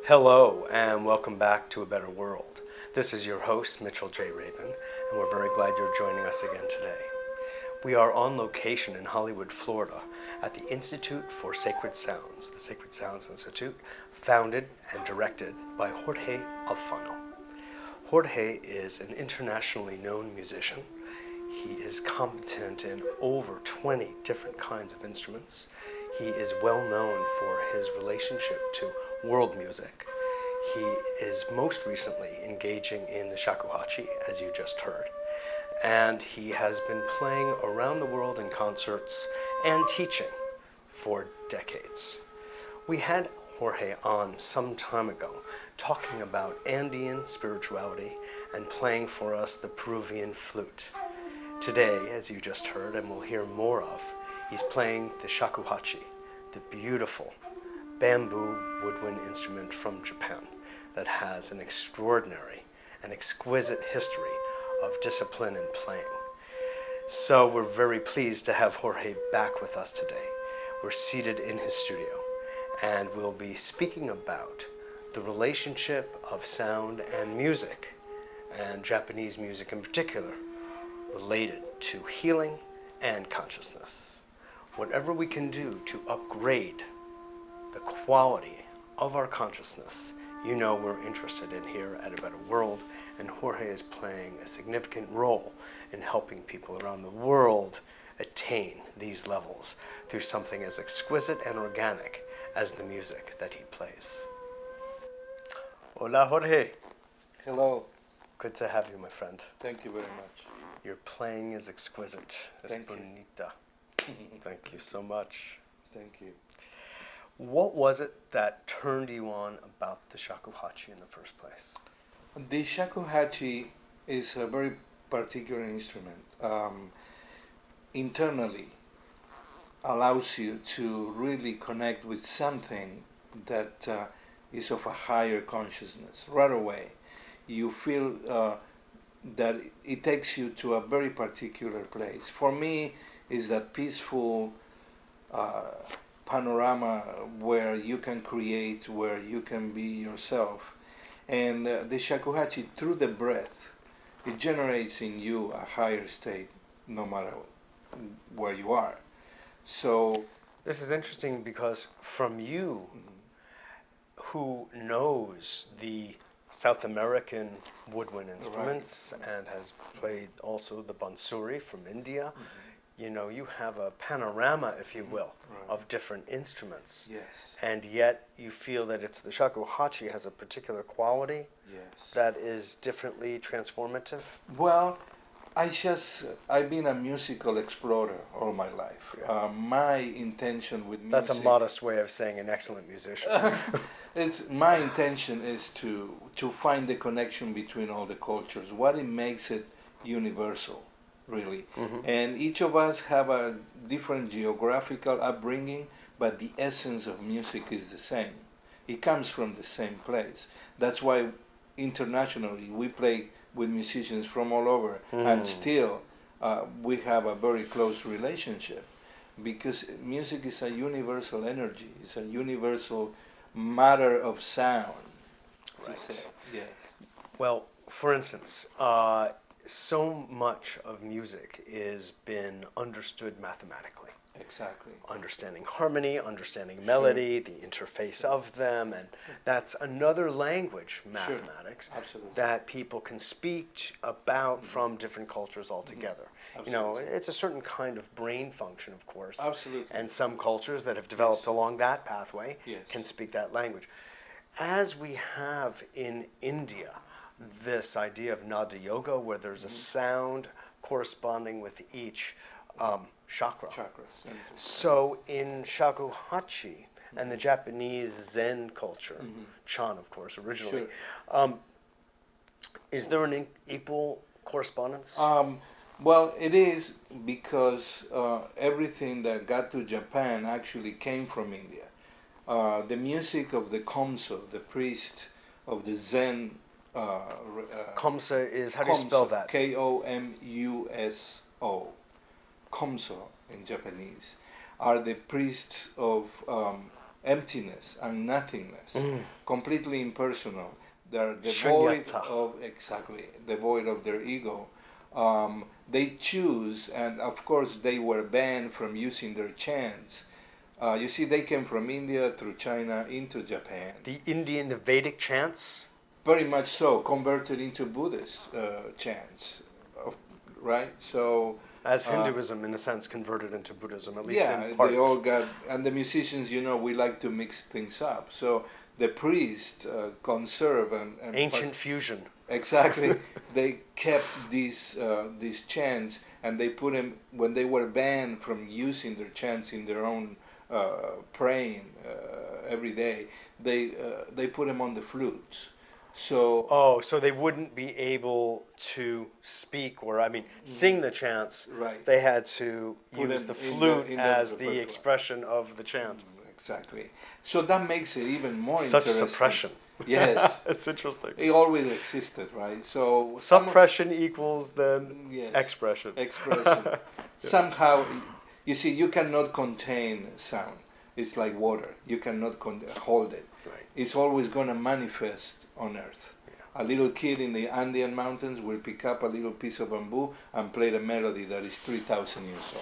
Hello and welcome back to A Better World. This is your host, Mitchell J. Rabin, and we're very glad you're joining us again today. We are on location in Hollywood, Florida, at the Institute for Sacred Sounds, the Sacred Sounds Institute, founded and directed by Jorge Alfano. Jorge is an internationally known musician. He is competent in over 20 different kinds of instruments. He is well known for his relationship to world music. He is most recently engaging in the Shakuhachi, as you just heard. And he has been playing around the world in concerts and teaching for decades. We had Jorge on some time ago talking about Andean spirituality and playing for us the Peruvian flute. Today, as you just heard and we'll hear more of, he's playing the shakuhachi, the beautiful bamboo woodwind instrument from Japan that has an extraordinary and exquisite history of discipline and playing. So we're very pleased to have Jorge back with us today. We're seated in his studio and we'll be speaking about the relationship of sound and music, and Japanese music in particular, related to healing and consciousness. Whatever we can do to upgrade the quality of our consciousness, you know we're interested in here at A Better World, and Jorge is playing a significant role in helping people around the world attain these levels through something as exquisite and organic as the music that he plays. Hola, Jorge. Hello. Good to have you, my friend. Thank you very much. Your playing is exquisite. Es Thank you. bonita. Thank you so much. Thank you. What was it that turned you on about the shakuhachi in the first place? The shakuhachi is a very particular instrument. Internally allows you to really connect with something that is of a higher consciousness. Right away, you feel that it takes you to a very particular place. For me, is that peaceful panorama where you can create, where you can be yourself. And the shakuhachi, through the breath, it generates in you a higher state no matter where you are. So this is interesting because from you, who knows the South American woodwind instruments, right, and has played also the bansuri from India, you know, you have a panorama, if you will, right, of different instruments. Yes. And yet you feel that it's the shakuhachi has a particular quality, yes, that is differently transformative. Well, I've been a musical explorer all my life. Yeah. My intention with music... That's a modest way of saying an excellent musician. My intention is to find the connection between all the cultures, what it makes it universal, really. Mm-hmm. And each of us have a different geographical upbringing, but the essence of music is the same. It comes from the same place. That's why internationally we play with musicians from all over, and still we have a very close relationship, because music is a universal energy, it's a universal matter of sound. Right. Yeah. Well, for instance, so much of music is been understood mathematically. Exactly. Understanding harmony, understanding melody, the interface of them, and that's another language, mathematics, that people can speak about from different cultures altogether. You know, it's a certain kind of brain function, of course. Absolutely. And some cultures that have developed along that pathway Yes. can speak that language. As we have in India, this idea of Nada Yoga, where there's a sound corresponding with each chakras. So in shakuhachi and the Japanese Zen culture, Chan, of course, originally, is there an equal correspondence? Well, it is, because everything that got to Japan actually came from India. The music of the Komso, the priest of the Zen... Komsa is, how do you spell that? Komuso. Komso in Japanese are the priests of emptiness and nothingness, completely impersonal. They're devoid Shunyata. of, exactly, devoid of their ego. They choose, and of course they were banned from using their chants. You see, they came from India through China into Japan. The Vedic chants? Very much so, converted into Buddhist chants, right? So as Hinduism, in a sense, converted into Buddhism, at least yeah, in parts. they all got, and the musicians, we like to mix things up. So the priests conserve and ancient fusion. Exactly. They kept these chants, and they put them, when they were banned from using their chants in their own praying every day, they put them on the flutes. So so they wouldn't be able to speak or sing the chants. Right. They had to Put use them the in flute the as repertoire. the expression of the chant. Exactly. So that makes it even more Such interesting. suppression. Yes. It's interesting. It always existed, right? So suppression equals then yes, expression. Expression. Somehow, you see, you cannot contain sound. It's like water. You cannot hold it. Right. It's always going to manifest on earth. Yeah. A little kid in the Andean mountains will pick up a little piece of bamboo and play the melody that is 3,000 years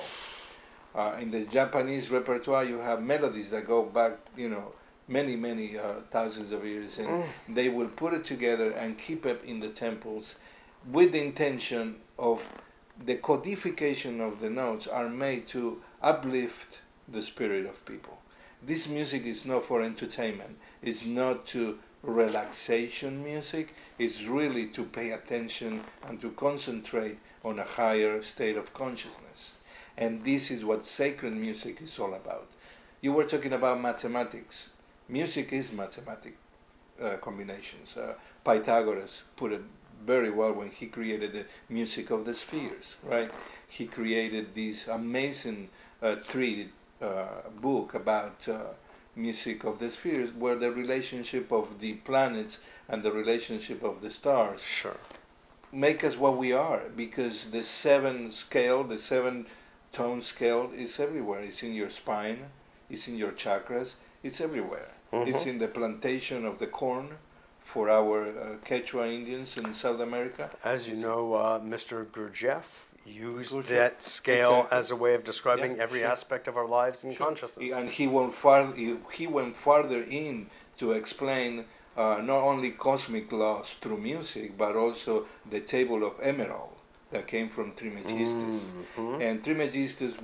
old. In the Japanese repertoire, you have melodies that go back, many thousands of years, and they will put it together and keep it in the temples with the intention of the codification of the notes are made to uplift the spirit of people. This music is not for entertainment. It's not to relaxation music. It's really to pay attention and to concentrate on a higher state of consciousness. And this is what sacred music is all about. You were talking about mathematics. Music is mathematic combinations. Pythagoras put it very well when he created the music of the spheres, right? He created this amazing book about music of the spheres, where the relationship of the planets and the relationship of the stars make us what we are, because the seven tone scale is everywhere. It's in your spine, it's in your chakras, it's everywhere. It's in the plantation of the corn for our Quechua Indians in South America. As you know, Mr. Gurdjieff used that scale as a way of describing every aspect of our lives and consciousness. And he went farther in to explain not only cosmic laws through music, but also the table of emerald that came from Trismegistus. And Trismegistus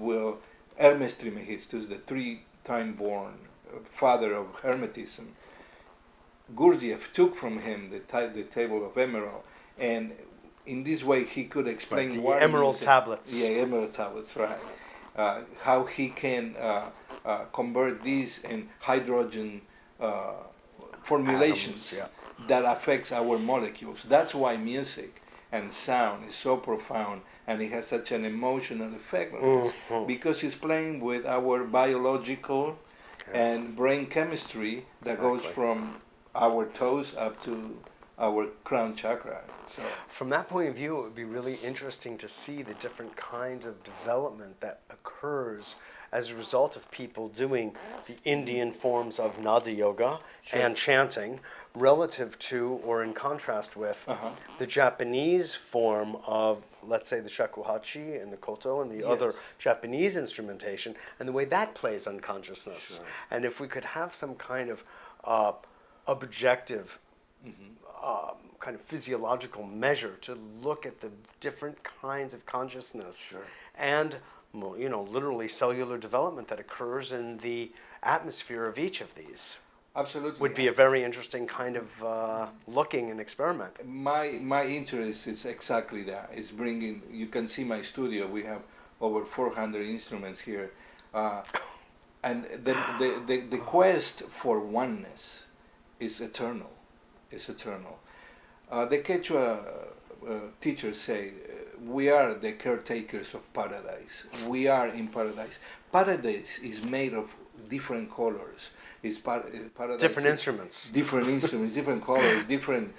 Hermes Trismegistus, the three-time born father of Hermetism, Gurdjieff took from him the table of emerald, and in this way he could explain the emerald tablets. Yeah, emerald tablets, right. How he can convert these in hydrogen formulations that affects our molecules. That's why music and sound is so profound, and it has such an emotional effect on us, because it's playing with our biological and brain chemistry that goes from our toes up to our crown chakra. So from that point of view, it would be really interesting to see the different kinds of development that occurs as a result of people doing the Indian forms of Nada yoga and chanting, relative to or in contrast with the Japanese form of, let's say, the shakuhachi and the koto and the other Japanese instrumentation, and the way that plays on consciousness. Sure. And if we could have some kind of objective kind of physiological measure to look at the different kinds of consciousness and literally cellular development that occurs in the atmosphere of each of these. Absolutely. Would be a very interesting kind of looking and experiment. My interest is exactly that. It's bringing, you can see my studio, we have over 400 instruments here. And the quest for oneness is eternal. It's eternal. The Quechua teachers say, we are the caretakers of paradise. We are in paradise. Paradise is made of different colors. Paradise different instruments. Different instruments, different colors, different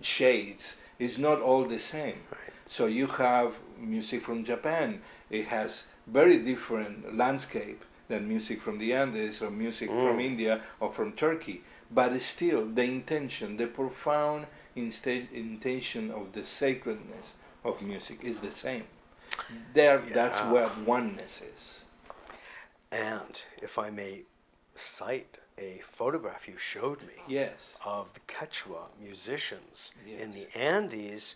shades. It's not all the same. Right. So you have music from Japan. It has very different landscape than music from the Andes or music from India or from Turkey. But still, the intention, the profound intention of the sacredness of music is the same. That's where oneness is. And if I may cite a photograph you showed me Yes. of the Quechua musicians Yes. in the Andes,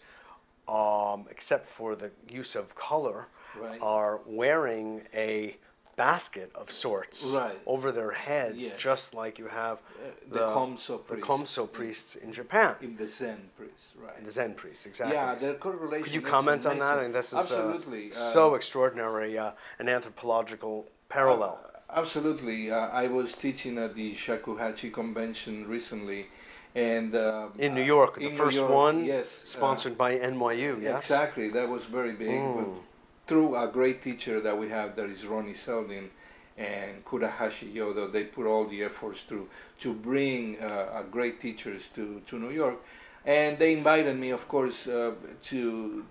except for the use of color, Right. are wearing a basket of sorts Right. over their heads, Yes. just like you have The Komso the priests. Komso priests in Japan. In the Zen priests, right. In the Zen priests, exactly. Yeah, their correlation. Could you is comment on that? amazing. I mean, this is Absolutely. so extraordinary, an anthropological parallel. Absolutely. I was teaching at the Shakuhachi convention recently, and In New York, the in New first York, one, yes, sponsored by NYU, yes? Exactly, that was very big. Through a great teacher that we have, that is Ronnie Seldin and Kurahashi Yodo, they put all the efforts to bring great teachers to New York. And they invited me, of course, to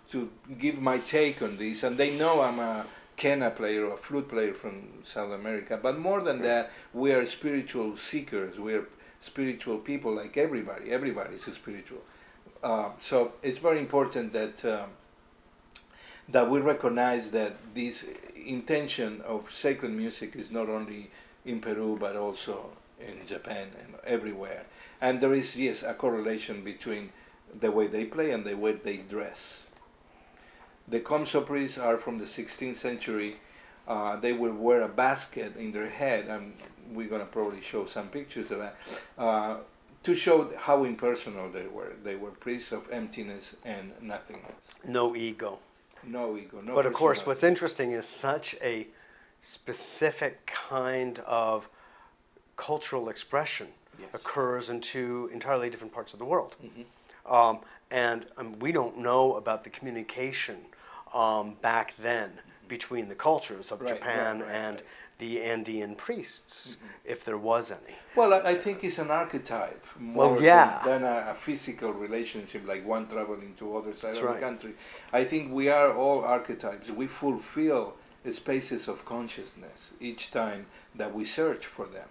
give my take on this. And they know I'm a Kena player or a flute player from South America. But more than that, we are spiritual seekers. We are spiritual people like everybody. Everybody is spiritual. So it's very important that we recognize that this intention of sacred music is not only in Peru but also in Japan and everywhere. And there is, yes, a correlation between the way they play and the way they dress. The Komso priests are from the 16th century. They will wear a basket in their head, and we're going to probably show some pictures of that, to show how impersonal they were. They were priests of emptiness and nothingness. No ego. No ego, no. But of course, personality. what's interesting is such a specific kind of cultural expression occurs in two entirely different parts of the world. And we don't know about the communication back then between the cultures of Japan and the Andean priests, if there was any. Well, I think it's an archetype more than a physical relationship, like one traveling to other side of the country. I think we are all archetypes. We fulfill spaces of consciousness each time that we search for them.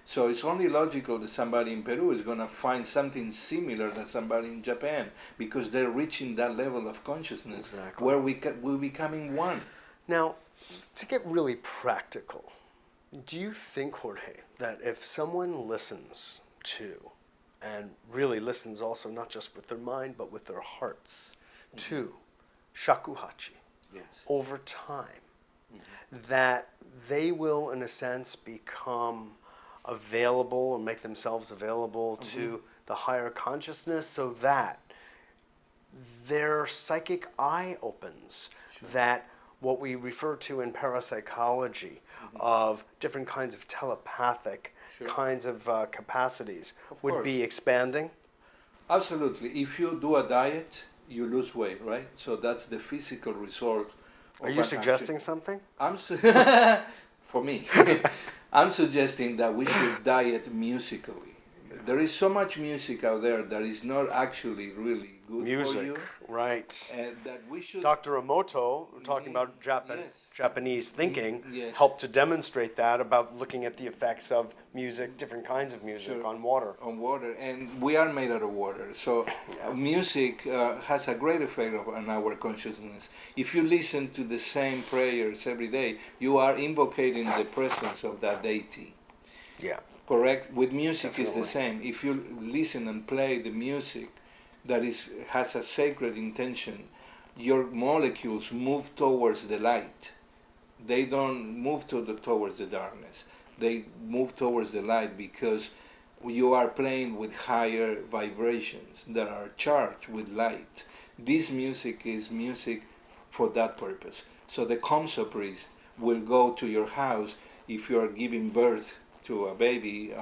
So it's only logical that somebody in Peru is going to find something similar to somebody in Japan, because they're reaching that level of consciousness where we're becoming one. Now, to get really practical, do you think, Jorge, that if someone listens to, and really listens also not just with their mind but with their hearts, to Shakuhachi over time, that they will, in a sense, become available or make themselves available to the higher consciousness, so that their psychic eye opens, that what we refer to in parapsychology of different kinds of telepathic kinds of capacities would be expanding? Absolutely. If you do a diet, you lose weight, right? So that's the physical result. Are you suggesting something? For me, I'm suggesting that we should diet musically. There is so much music out there that is not actually really good for you. Right. And that we should. Dr. Emoto, talking about Japanese thinking, helped to demonstrate that about looking at the effects of music, different kinds of music, on water. On water, and we are made out of water. So music has a great effect on our consciousness. If you listen to the same prayers every day, you are invocating the presence of that deity. Yeah. Correct? With music is the same. If you listen and play the music that has a sacred intention, your molecules move towards the light. They don't move towards the darkness. They move towards the light because you are playing with higher vibrations that are charged with light. This music is music for that purpose. So the Komso priest will go to your house if you are giving birth to a baby.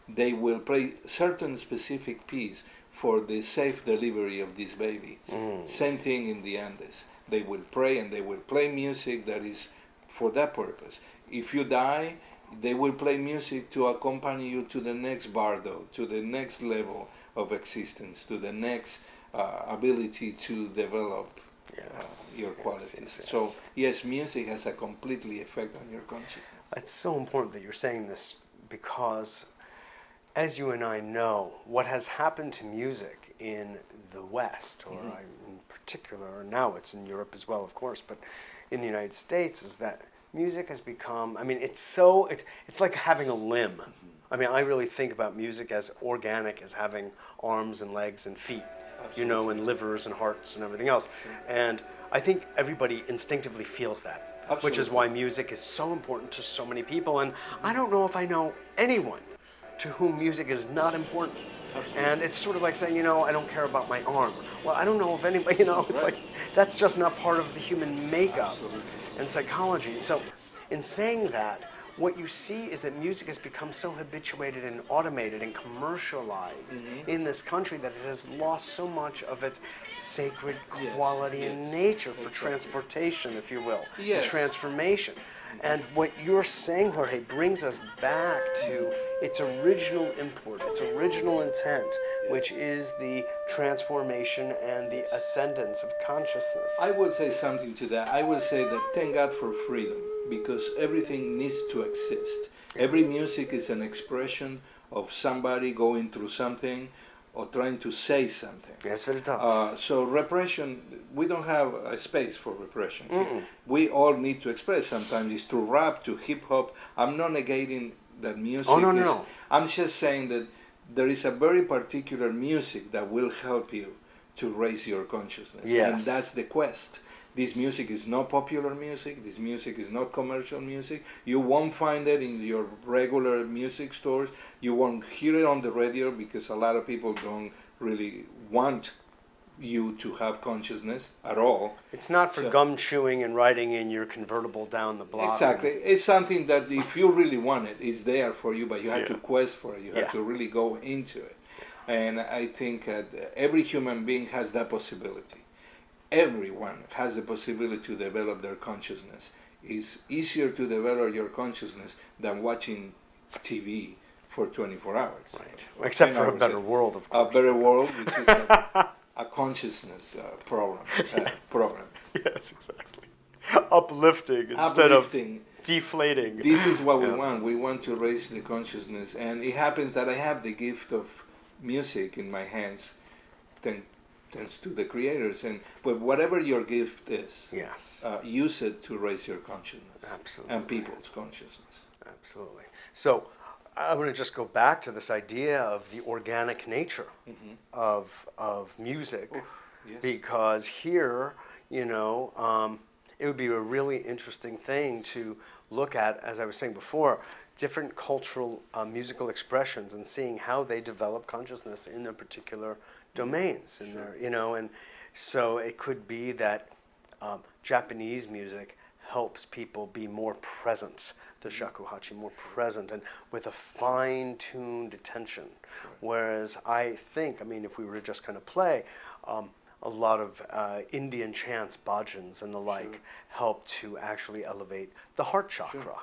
They will play certain specific piece for the safe delivery of this baby. Same thing in the Andes. They will pray and they will play music that is for that purpose. If you die, they will play music to accompany you to the next bardo, to the next level of existence, to the next ability to develop your qualities. Yes. So yes, music has a completely effect on your consciousness. It's so important that you're saying this because, as you and I know, what has happened to music in the West, or in particular, now it's in Europe as well, of course, but in the United States, is that music has become, I mean, it's like having a limb. I mean, I really think about music as organic as having arms and legs and feet, you know, and livers and hearts and everything else. And I think everybody instinctively feels that, which is why music is so important to so many people. And I don't know if I know anyone to whom music is not important. And it's sort of like saying, you know, I don't care about my arm. Well, I don't know if anybody, you know, it's like that's just not part of the human makeup and psychology. So in saying that, what you see is that music has become so habituated and automated and commercialized in this country that it has lost so much of its sacred quality and nature for transportation, if you will, and transformation. And what you're saying, Jorge, brings us back to its original import, its original intent, which is the transformation and the ascendance of consciousness. I will say something to that. I will say that thank God for freedom, because everything needs to exist. Every music is an expression of somebody going through something or trying to say something. Yes, it does. So repression, we don't have a space for repression here. We all need to express. Sometimes it's through rap, to hip hop. I'm not negating that music. No. I'm just saying that there is a very particular music that will help you to raise your consciousness. Yes. And that's the quest. This music is not popular music. This music is not commercial music. You won't find it in your regular music stores. You won't hear it on the radio because a lot of people don't really want you to have consciousness at all. It's not for gum chewing and riding in your convertible down the block. Exactly. It's something that if you really want it, it's there for you, but you have to quest for it. You have to really go into it. And I think every human being has that possibility. Everyone has the possibility to develop their consciousness. It's easier to develop your consciousness than watching TV for 24 hours. Right. Except for a better world, of course. A better world, which is a consciousness program. Yes, exactly. Uplifting instead of deflating. This is what we want. We want to raise the consciousness. And it happens that I have the gift of music in my hands. Thanks to the creators, but whatever your gift is, use it to raise your consciousness. Absolutely. And people's consciousness. Absolutely. So I'm going to just go back to this idea of the organic nature of music, because here, you know, it would be a really interesting thing to look at, as I was saying before, different cultural musical expressions and seeing how they develop consciousness in their particular domains in there, you know, and so it could be that Japanese music helps people be more present, the shakuhachi, more present and with a fine-tuned attention. Whereas I think, I mean, if we were to just kind of play, a lot of Indian chants, bhajans and the like, help to actually elevate the heart chakra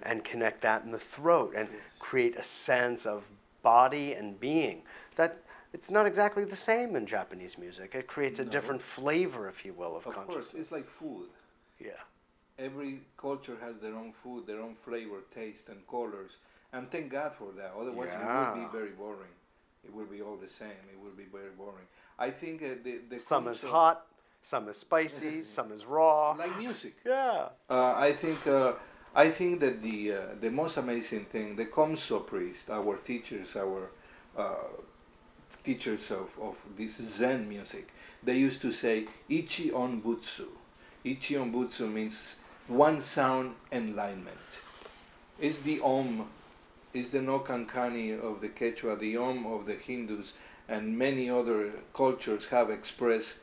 and connect that in the throat and create a sense of body and being that it's not exactly the same in Japanese music. It creates a different flavor, if you will, of consciousness. Of course, it's like food. Yeah. Every culture has their own food, their own flavor, taste, and colors. And thank God for that. Otherwise, it would be very boring. It will be all the same. It will be very boring. I think the some is hot, some is spicy, some is raw. Like music. Yeah. I think that the most amazing thing, the Komso priest, our teachers, teachers of this Zen music, they used to say Ichi on Butsu. Ichi on Butsu means one sound enlightenment. It's the Om, it's the No Kankani of the Quechua, the Om of the Hindus, and many other cultures have expressed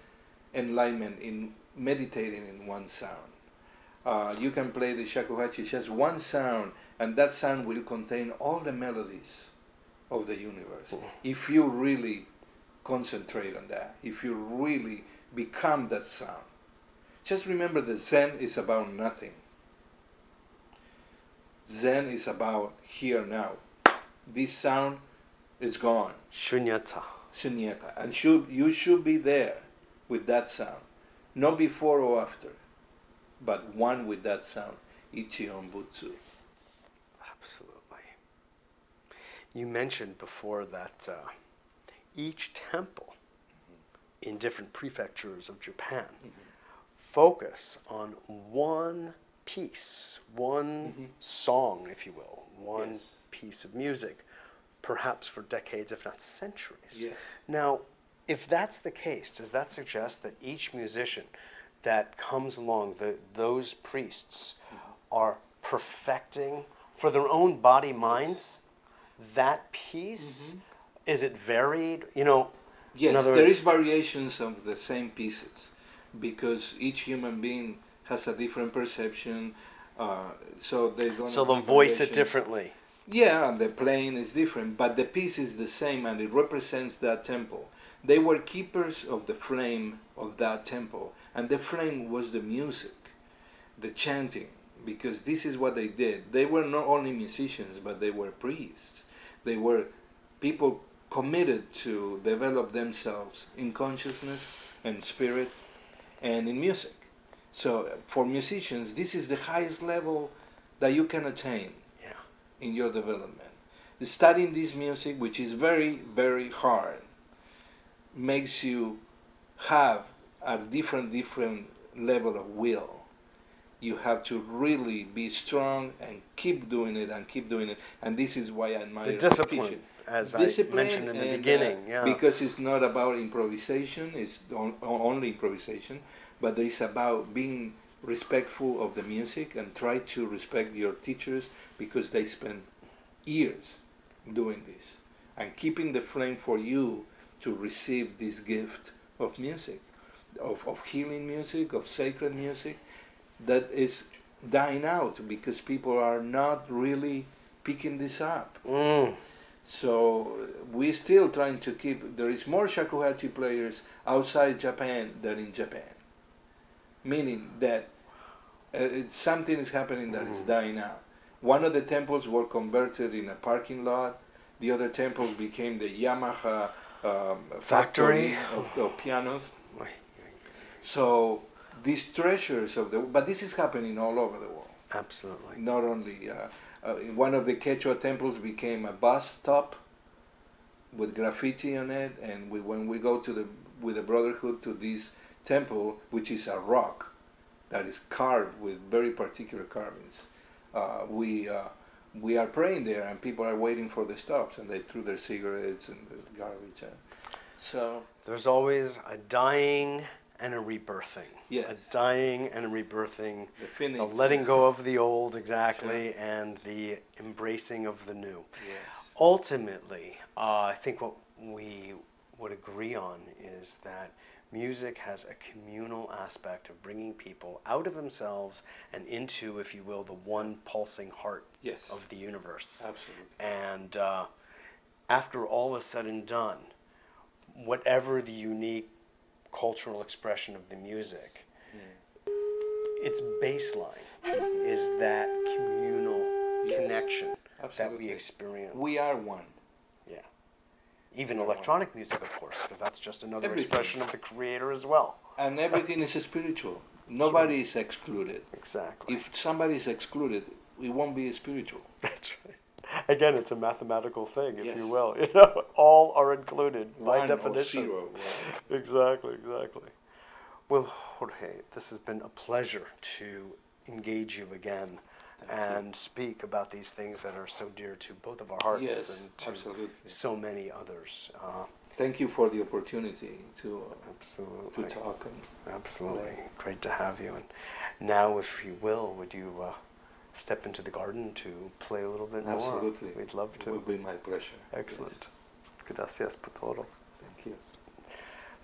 enlightenment in meditating in one sound. You can play the shakuhachi, just one sound, and that sound will contain all the melodies of the universe. If you really concentrate on that, if you really become that sound. Just remember that Zen is about nothing. Zen is about here now. This sound is gone. Shunyata. Shunyata. And you should be there with that sound. not before or after, but one with that sound, Ichi on Butsu. Absolutely. You mentioned before that each temple in different prefectures of Japan focus on one piece, one song, if you will, one piece of music, perhaps for decades, if not centuries. Yes. Now, if that's the case, does that suggest that each musician that comes along, those priests, are perfecting for their own body minds that piece? Is it varied? You know, Yes, in other there words, is variations of the same pieces because each human being has a different perception. So they're going so to they'll voice it differently. Yeah, and the playing is different, but the piece is the same and it represents that temple. They were keepers of the flame of that temple, and the flame was the music, the chanting, because this is what they did. They were not only musicians, but they were priests. They were people committed to develop themselves in consciousness and spirit and in music. So for musicians, this is the highest level that you can attain in your development. Studying this music, which is very, very hard, makes you have a different level of will. You have to really be strong and keep doing it and keep doing it. And this is why I admire The discipline, repetition. as Discipline I mentioned in the and, beginning. because it's not about improvisation, it's only improvisation, but it's about being respectful of the music and try to respect your teachers because they spend years doing this and keeping the flame for you to receive this gift of music, of healing music, of sacred music that is dying out because people are not really picking this up. So we're still trying to keep, there is more shakuhachi players outside Japan than in Japan, meaning that something is happening that is dying out. One of the temples were converted in a parking lot. The other temples became the Yamaha factory of pianos. So these treasures of the, but this is happening all over the world. Absolutely. Not only one of the Quechua temples became a bus stop with graffiti on it, and when we go to with the Brotherhood to this temple, which is a rock that is carved with very particular carvings, we are praying there, and people are waiting for the stops, and they threw their cigarettes and the garbage. So there's always a dying and a rebirthing. Yes. A dying and a rebirthing. The letting go of the old, exactly, sure. And the embracing of the new. Yes. Ultimately, I think what we would agree on is that music has a communal aspect of bringing people out of themselves and into, if you will, the one pulsing heart Yes. of the universe. Absolutely. And after all is said and done, whatever the unique cultural expression of the music, its baseline is that communal connection that we experience. We are one. Yeah. Even electronic music, of course, because that's just another expression of the creator as well. And everything is spiritual. Nobody is excluded. Exactly. If somebody is excluded, it won't be spiritual. That's right. Again, it's a mathematical thing, if you will. You know, all are included by One definition. Or zero. Right? Exactly. Well, Jorge, this has been a pleasure to engage you again and speak about these things that are so dear to both of our hearts and to so many others. Thank you for the opportunity to talk. Absolutely. Great to have you. And now, if you will, would you step into the garden to play a little bit more? Absolutely. We'd love to. It would be my pleasure. Excellent. Gracias por todo. Thank you.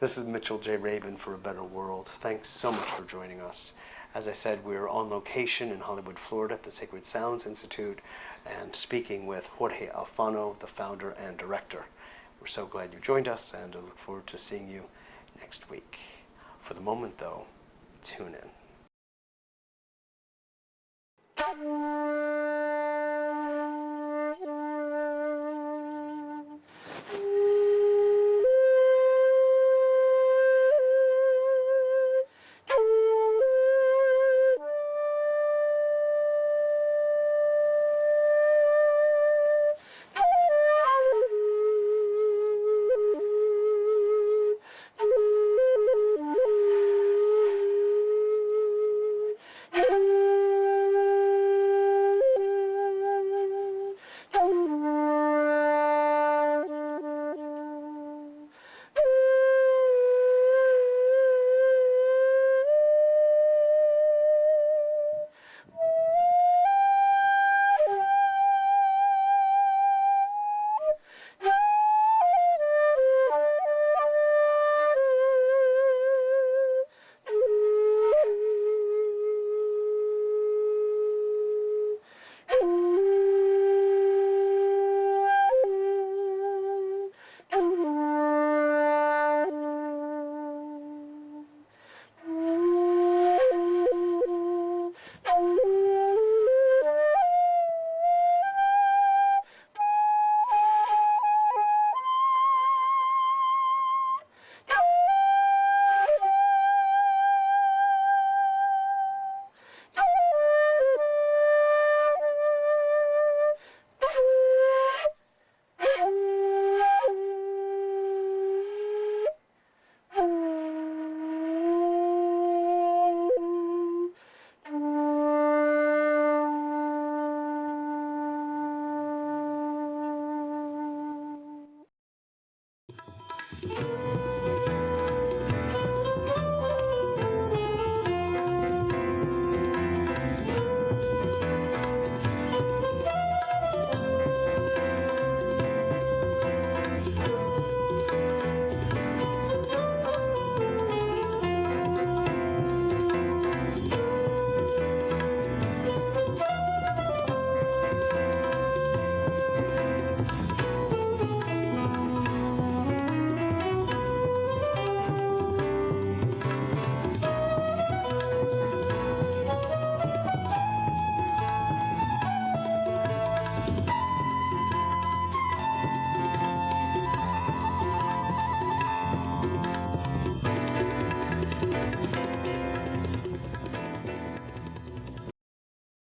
This is Mitchell J. Rabin for A Better World. Thanks so much for joining us. As I said, we're on location in Hollywood, Florida at the Sacred Sounds Institute and speaking with Jorge Alfano, the founder and director. We're so glad you joined us, and I look forward to seeing you next week. For the moment, though, tune in.